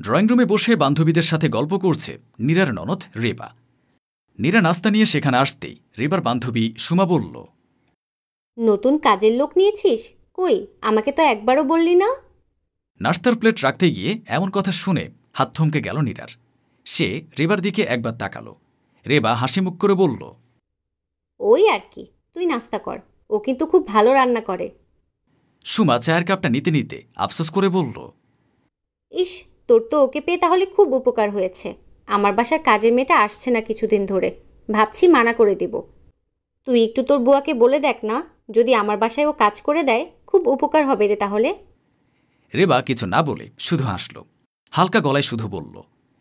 Drawing রুমে বসে বান্ধবীদের সাথে গল্প করছে নীরার ননদ রেবা। নীরা নাস্তা নিয়ে সেখানে আসতেই রেবার বান্ধবী সুমা বলল, নতুন কাজের লোক নিয়েছিস? কই, আমাকে তো একবারও বললি না। নাস্তার প্লেট রাখতে গিয়ে এমন কথা শুনে হাত থমকে গেল নীরার। সে রেবার দিকে একবার তাকালো। রেবা হাসিমুখ করে বলল, ওই আর কি, তুই নাস্তা কর, ও কিন্তু খুব ভালো রান্না করে। সুমা চায়ের কাপটা নিতে নিতে আফসোস করে বলল, ইস, তোর তো ওকে পেয়ে তাহলে খুব উপকার হয়েছে। আমার বাসার কাজের মেয়েটা আসছে না কিছুদিন ধরে, ভাবছি মানা করে দিব। তুই একটু তোর বুয়াকে বলে দেখ না, যদি আমার বাসায় ও কাজ করে দেয় খুব উপকার হবে রে তাহলে। রেবা কিছু না বলে শুধু হাসল। হালকা গলায় শুধু বলল।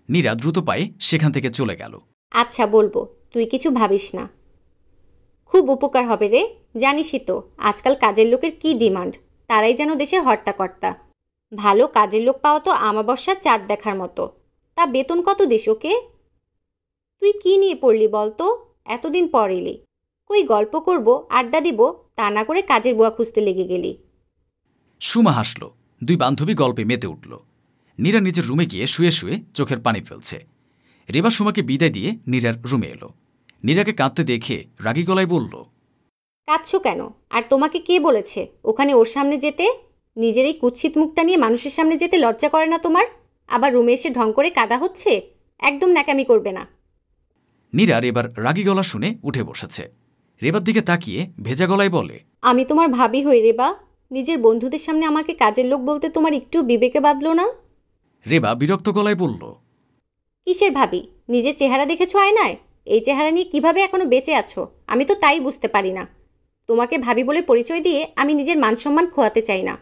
নীরা দ্রুত পায়ে সেখান থেকে চলে গেল। আচ্ছা বলবো, তুই কিছু ভাবিস না, খুব উপকার হবে রে। জানিসই তো আজকাল কাজের লোকের কি ডিমান্ড, তারাই যেন দেশের হর্তাকর্তা। ভালো কাজের লোক পাওয়া তো আমাবস্যার চাঁদ দেখার মতো। তা বেতন কত দিস ওকে? তুই কি নিয়ে পড়লি বলতো? এতদিন পর এলি, কই গল্প করব আড্ডা দিব, তা না করে কাজের বুয়া খুঁজতে লেগে গেলি। সুমা হাসল। দুই বান্ধবী গল্পে মেতে উঠল। নীরা নিজের রুমে গিয়ে শুয়ে শুয়ে চোখের পানি ফেলছে। রেবা সুমাকে বিদায় দিয়ে নীরার রুমে এলো। নীরাকে কাঁদতে দেখে রাগী গলায় বলল, কাঁদছো কেন? আর তোমাকে কে বলেছে ওখানে ওর সামনে যেতে? নিজের এই কুৎসিত মুখটা নিয়ে মানুষের সামনে যেতে লজ্জা করে না তোমার? আবার রুমে এসে ঢং করে কাদা হচ্ছে। একদম ন্যাকামি করবে না। নীরার এবার রাগী গলা শুনে উঠে বসেছে। রেবার দিকে তাকিয়ে ভেজা গলায় বলে, আমি তোমার ভাবি হই রেবা, নিজের বন্ধুদের সামনে আমাকে কাজের লোক বলতে তোমার একটু বিবেকে বাঁধলো না? রেবা বিরক্ত গলায় বলল, কিসের ভাবি? নিজের চেহারা দেখেছো আয়নায়? এই চেহারা নিয়ে কিভাবে এখনো বেঁচে আছো আমি তো তাই বুঝতে পারি না। তোমাকে ভাবি বলে পরিচয় দিয়ে আমি নিজের মানসম্মান খোয়াতে চাই না।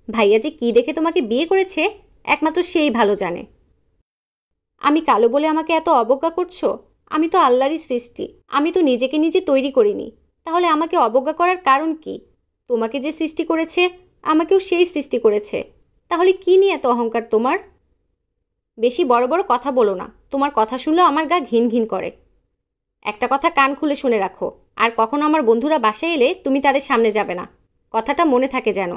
ভাইয়া যে কী দেখে তোমাকে বিয়ে করেছে একমাত্র সেই ভালো জানে। আমি কালো বলে আমাকে এত অবজ্ঞা করছো? আমি তো আল্লাহরই সৃষ্টি, আমি তো নিজেকে নিজে তৈরি করিনি, তাহলে আমাকে অবজ্ঞা করার কারণ কি? তোমাকে যে সৃষ্টি করেছে আমাকেও সেই সৃষ্টি করেছে, তাহলে কি নিয়ে এত অহংকার তোমার? বেশি বড় বড় কথা বলো না, তোমার কথা শুনলেও আমার গা ঘিন ঘিন করে। একটা কথা কান খুলে শুনে রাখো, আর কখনো আমার বন্ধুরা বাসায় এলে তুমি তাদের সামনে যাবে না, কথাটা মনে থাকে যেন।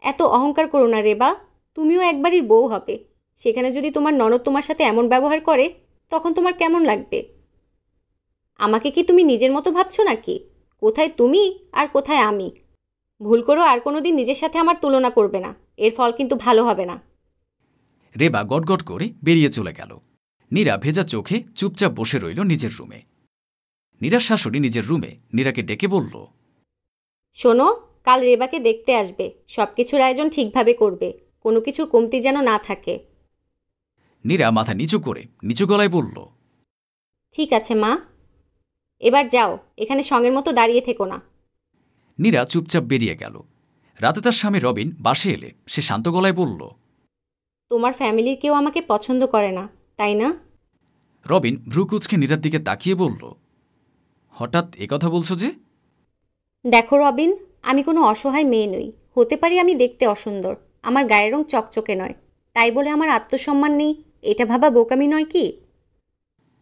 এত অহংকার করো না রেবা, তুমিও একবারই বউ হবে, সেখানে যদি তোমার ননদ তোমার সাথে এমন ব্যবহার করে তখন তোমার কেমন লাগবে? আমাকে কি তুমি নিজের মতো ভাবছো নাকি? কোথায় তুমি আর কোথায় আমি? ভুল করো আর কোনোদিন নিজের সাথে আমার তুলনা করবে না, এর ফল কিন্তু ভালো হবে না। রেবা গটগট করে বেরিয়ে চলে গেল। নীরা ভেজা চোখে চুপচাপ বসে রইল নিজের রুমে। নীরার শাশুড়ি নিজের রুমে নীরাকে ডেকে বলল, শোনো, কাল রেবাকে দেখতে আসবে, সব কিছুর আয়োজন ঠিকভাবে করবে, কোনো কিছুর কমতি যেন না থাকে। নীরা মাথা নিচু করে নিচু গলায় বলল, ঠিক আছে মা, এবার যাও, এখানে সঙ্গের মতো দাঁড়িয়ে থেকো না। নীরা চুপচাপ বেরিয়ে গেল। রাতে তার স্বামী রবিন বাসে এলে সে শান্ত গলায় বলল, তোমার ফ্যামিলির কেউ আমাকে পছন্দ করে না, তাই না? রবিন ভ্রুকুচকে নীরার দিকে তাকিয়ে বলল, হঠাৎ একথা বলছো যে? দেখো রবিন, আমি কোনো অসহায় মেয়ে নই, হতে পারি আমি দেখতে অসুন্দর, আমার গায়ের রং চকচকে নয়, তাই বলে আমার আত্মসম্মান নেই, এটা ভাবা বোকামি নয় কি?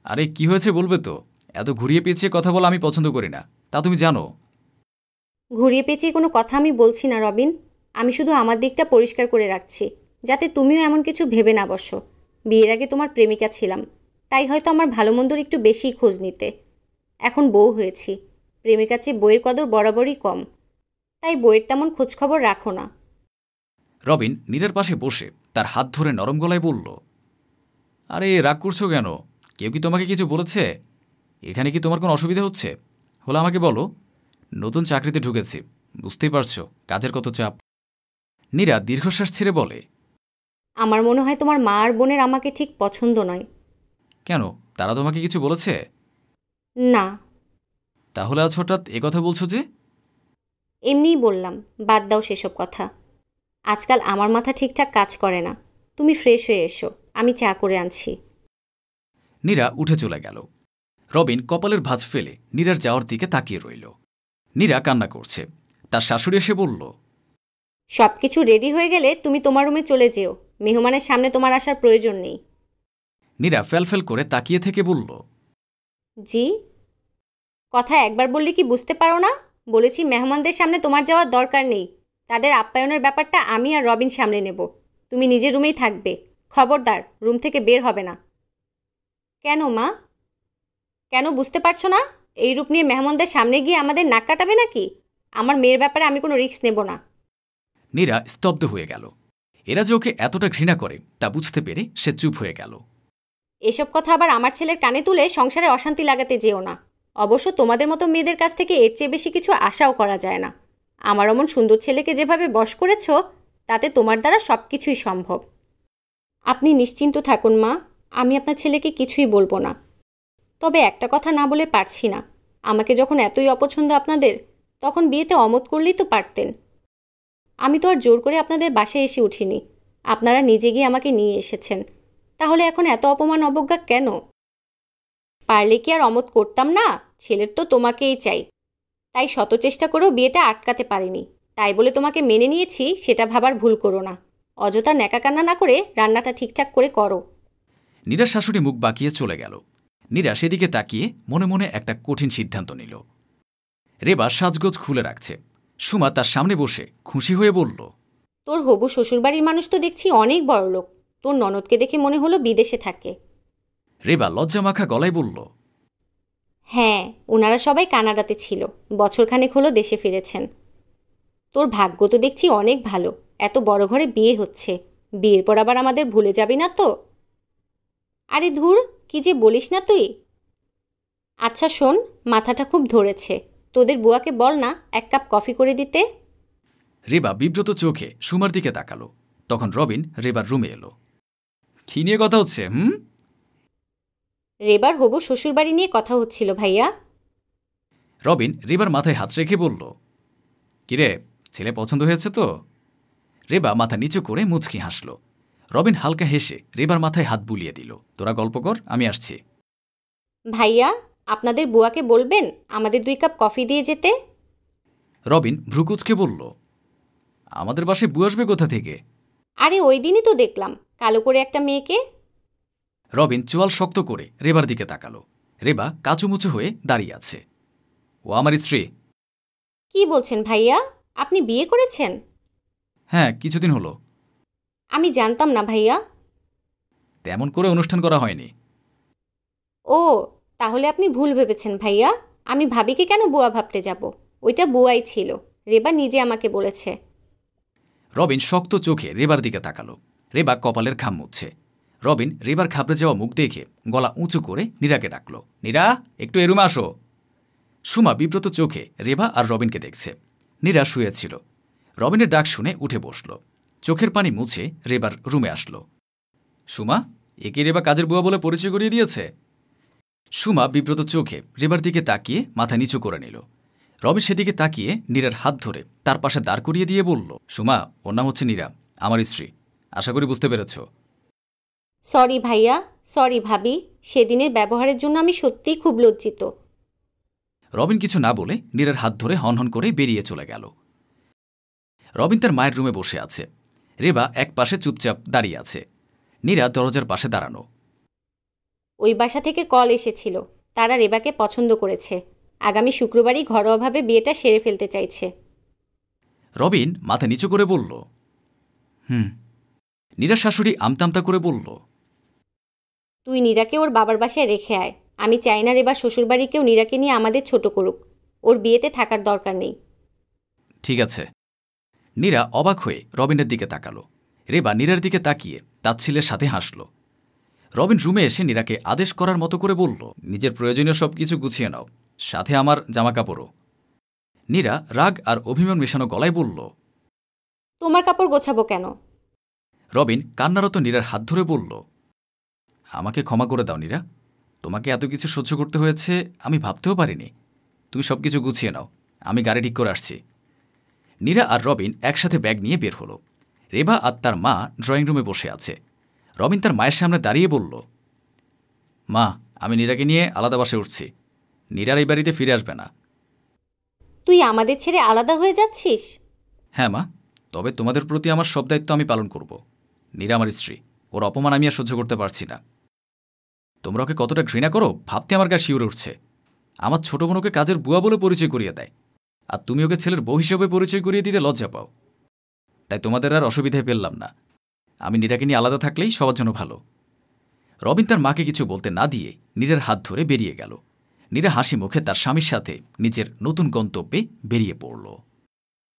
আরে কি হয়েছে বলবে তো? এত ঘুরিয়ে পেঁচিয়ে কথা বলা আমি পছন্দ করি না, তা তুমি জানো। ঘুরিয়ে পেঁচিয়ে কোনো কথা আমি বলছি না রবিন, আমি শুধু আমার দিকটা পরিষ্কার করে রাখছি, যাতে তুমিও এমন কিছু ভেবে না বসো। বিয়ের আগে তোমার প্রেমিকা ছিলাম, তাই হয়তো আমার ভালো মন্দর একটু বেশিই খোঁজ নিতে। এখন বউ হয়েছি, প্রেমিকার চেয়ে বইয়ের কদর বরাবরই কম, তাই বইয়ের তেমন খোঁজখবর রাখো না। রবিন নীরার পাশে বসে তার হাত ধরে নরম গলায় বলল, আরে রাগ করছো কেন? কেউ কি তোমাকে কিছু বলেছে? এখানে কি তোমার কোনো অসুবিধা হচ্ছে? হলো আমাকে বলো। নতুন চাকরিতে ঢুকেছি, বুঝতেই পারছো কাজের কত চাপ। নীরা দীর্ঘশ্বাস ছেড়ে বলে, আমার মনে হয় তোমার মা আর বোনের আমাকে ঠিক পছন্দ নয়। কেন, তারা তোমাকে কিছু বলেছে? না, তাহলে আজ হঠাৎ একথা বলছো যে? এমনিই বললাম, বাদ দাও সেসব কথা। আজকাল আমার মাথা ঠিকঠাক কাজ করে না, তুমি ফ্রেশ হয়ে এসো, আমি চা করে আনছি। নীরা উঠে চলে গেল। রবিন কপালের ভাঁজ ফেলে নীরার যাওয়ার দিকে তাকিয়ে রইল। নীরা কান্না করছে। তার শাশুড়ি এসে বলল, সব কিছু রেডি হয়ে গেলে তুমি তোমার রুমে চলে যেও, মেহমানের সামনে তোমার আসার প্রয়োজন নেই। নীরা ফ্যালফ্যাল করে তাকিয়ে থেকে বলল, জি? কথা একবার বললে কি বুঝতে পারো না? বলেছি মেহমানদের সামনে তোমার যাওয়ার দরকার নেই, তাদের আপ্যায়নের ব্যাপারটা আমি আর রবিন সামলে নেব, তুমি নিজের রুমেই থাকবে। খবরদার, রুম থেকে বের হবে না। কেন মা? কেন বুঝতে পারছো না? এই রূপ নিয়ে মেহমানদের সামনে গিয়ে আমাদের নাক কাটাবে নাকি? আমার মেয়ের ব্যাপারে আমি কোনো রিস্ক নেব না। নীরা স্তব্ধ হয়ে গেল। এরা যে ওকে এতটা ঘৃণা করে তা বুঝতে পেরে সে চুপ হয়ে গেল। এসব কথা আবার আমার ছেলের কানে তুলে সংসারে অশান্তি লাগাতে যেও না। অবশ্য তোমাদের মতো মেয়েদের কাছ থেকে এর চেয়ে বেশি কিছু আশাও করা যায় না। আমার অমন সুন্দর ছেলেকে যেভাবে বশ করেছ, তাতে তোমার দ্বারা সব কিছুই সম্ভব। আপনি নিশ্চিন্ত থাকুন মা, আমি আপনার ছেলেকে কিছুই বলবো না। তবে একটা কথা না বলে পারছি না, আমাকে যখন এতই অপছন্দ আপনাদের, তখন বিয়েতে অমত করলেই তো পারতেন। আমি তো আর জোর করে আপনাদের বাসায় এসে উঠিনি, আপনারা নিজে গিয়ে আমাকে নিয়ে এসেছেন। তাহলে এখন এত অপমান অবজ্ঞা কেন? পারলে কি আর অমত করতাম না? ছেলের তো তোমাকেই চাই, তাই শত চেষ্টা করেও বিয়েটা আটকাতে পারিনি। তাই বলে তোমাকে মেনে নিয়েছি সেটা ভাবার ভুল করো না। অযথা ন্যাকাকান্না না করে রান্নাটা ঠিকঠাক করে করো। নীরার শাশুড়ি মুখ বাঁকিয়ে চলে গেল। নীরা সেদিকে তাকিয়ে মনে মনে একটা কঠিন সিদ্ধান্ত নিল। রেবা সাজগোজ খুলে রাখছে। সুমা তার সামনে বসে খুশি হয়ে বলল, তোর হবু শ্বশুরবাড়ির মানুষ তো দেখছি অনেক বড় লোক। তোর ননদকে দেখে মনে হলো বিদেশে থাকে। রেবা লজ্জামাখা গলায় বলল, হ্যাঁ, ওনারা সবাই কানাডাতে ছিল, বছরখানেক হলো দেশে ফিরেছেন। তোর ভাগ্য তো দেখছি অনেক ভালো, এত বড় ঘরে বিয়ে হচ্ছে। বিয়ের পর আবার আমাদের ভুলে যাবি না তো? আরে ধুর, কি যে বলিস না তুই। আচ্ছা শোন, মাথাটা খুব ধরেছে, তোদের বুয়াকে বল না এক কাপ কফি করে দিতে। রেবা বিব্রত চোখে সুমার দিকে তাকালো। তখন রবিন রেবার রুমে এলো। কি নিয়ে কথা হচ্ছে? রেবার হবু শ্বশুরবাড়ি নিয়ে কথা হচ্ছিল ভাইয়া। রবিন রেবার মাথায় হাত রেখে বলল, কিরে, ছেলে পছন্দ হয়েছে তো? রেবা মাথা নিচু করে মুচকি হাসল। রবিন হালকা হেসে রেবার মাথায় হাত বুলিয়ে দিল। তোরা গল্প কর, আমি আসছি। ভাইয়া, আপনাদের বুয়াকে বলবেন আমাদের 2 কাপ কফি দিয়ে যেতে। রবিন ভ্রুকুচকে বলল, আমাদের বাসায় বউ আসবে কোথা থেকে? আরে ওই দিনই তো দেখলাম কালো করে একটা মেয়েকে। রবিন চোয়াল শক্ত করে রেবার দিকে তাকালো। রেবা কাচুমুচু হয়ে দাঁড়িয়ে আছে। ও আমার স্ত্রী। কি বলছেন ভাইয়া? আপনি বিয়ে করেছেন? হ্যাঁ, কিছুদিন হলো। আমি জানতাম না ভাইয়া। তেমন করে অনুষ্ঠান করা হয়নি। ও, তাহলে আপনি ভুল ভেবেছেন ভাইয়া। আমি ভাবিকে কেন বুয়া ভাবতে যাব? ওইটা বুয়াই ছিল, রেবা নিজে আমাকে বলেছে। রবিন শক্ত চোখে রেবার দিকে তাকালো। রেবা কপালের ঘাম মুছছে। রবিন রেবার খাবড়ে যাওয়া মুখ দেখে গলা উঁচু করে নীরাকে ডাকল, নীরা, একটু এ রুমে আসো। সুমা বিব্রত চোখে রেবা আর রবিনকে দেখছে। নীরা শুয়েছিল। রবিনের ডাক শুনে উঠে বসল। চোখের পানি মুছে রেবার রুমে আসলো। সুমা, একে রেবা কাজের বুয়া বলে পরিচয় করিয়ে দিয়েছে? সুমা বিব্রত চোখে রেবার দিকে তাকিয়ে মাথা নিচু করে নিল। রবিন সেদিকে তাকিয়ে নীরার হাত ধরে তার পাশে দাঁড় করিয়ে দিয়ে বলল, সুমা, ওর নাম হচ্ছে নীরা, আমার স্ত্রী। আশা করি বুঝতে পেরেছ। সরি ভাইয়া, সরি ভাবি, সেদিনের ব্যবহারের জন্য আমি সত্যিই খুব লজ্জিত। রবিন কিছু না বলে নীরার হাত ধরে হনহন করে বেরিয়ে চলে গেল। রবিন তার মায়ের রুমে বসে আছে। রেবা এক পাশে চুপচাপ দাঁড়িয়ে আছে। নীরা দরজার পাশে দাঁড়ানো। ওই বাসা থেকে কল এসেছিল, তারা রেবাকে পছন্দ করেছে। আগামী শুক্রবারই ঘরোয়াভাবে বিয়েটা সেরে ফেলতে চাইছে। রবিন মাথা নিচু করে বলল, নীরার শাশুড়ি আমতামতা করে বলল, তুই নীরাকে ওর বাবার বাসায় রেখে আয়। আমি চাই না রেবার শ্বশুরবাড়ি কেউ নীরাকে নিয়ে আমাদের ছোট করুক। ওর বিয়েতে থাকার দরকার নেই। ঠিক আছে। নীরা অবাক হয়ে রবিনের দিকে তাকালো। রেবা নীরার দিকে তাকিয়ে তাচ্ছিলের সাথে হাসল। রবিন রুমে এসে নীরাকে আদেশ করার মতো করে বলল, নিজের প্রয়োজনীয় সব কিছু গুছিয়ে নাও, সাথে আমার জামাকাপড়ও। নীরা রাগ আর অভিমান মেশানো গলায় বলল, তোমার কাপড় গোছাবো কেন? রবিন কান্নারত নীরার হাত ধরে বলল, আমাকে ক্ষমা করে দাও নীরা, তোমাকে এত কিছু সহ্য করতে হয়েছে আমি ভাবতেও পারিনি। তুমি সব কিছু গুছিয়ে নাও, আমি গাড়ি ঠিক করে আসছি। নীরা আর রবিন একসাথে ব্যাগ নিয়ে বের হলো। রেবা আর তার মা ড্রয়িং রুমে বসে আছে। রবিন তার মায়ের সামনে দাঁড়িয়ে বলল, মা, আমি নীরাকে নিয়ে আলাদা বাসে উঠছি। নীরার এই বাড়িতে ফিরে আসবে না। তুই আমাদের ছেড়ে আলাদা হয়ে যাচ্ছিস? হ্যাঁ মা, তবে তোমাদের প্রতি আমার সব দায়িত্ব আমি পালন করব। নীরা আমার স্ত্রী, ওর অপমান আমি আর সহ্য করতে পারছি না। তোমরা ওকে কতটা ঘৃণা করো ভাবতে আমার গা শিউরে উঠছে। আমার ছোট বোনকে কাজের বুয়া বলে পরিচয় করিয়ে দেয়, আর তুমি ওকে ছেলের বউ হিসেবে পরিচয় করিয়ে দিতে লজ্জা পাও। তাই তোমাদের আর অসুবিধায় ফেললাম না। আমি নীরাকে নিয়ে আলাদা থাকলেই সবার জন্য ভালো। রবিন তার মাকে কিছু বলতে না দিয়ে নীরার হাত ধরে বেরিয়ে গেল। নীরা হাসি মুখে তার স্বামীর সাথে নিজের নতুন গন্তব্যে বেরিয়ে পড়ল।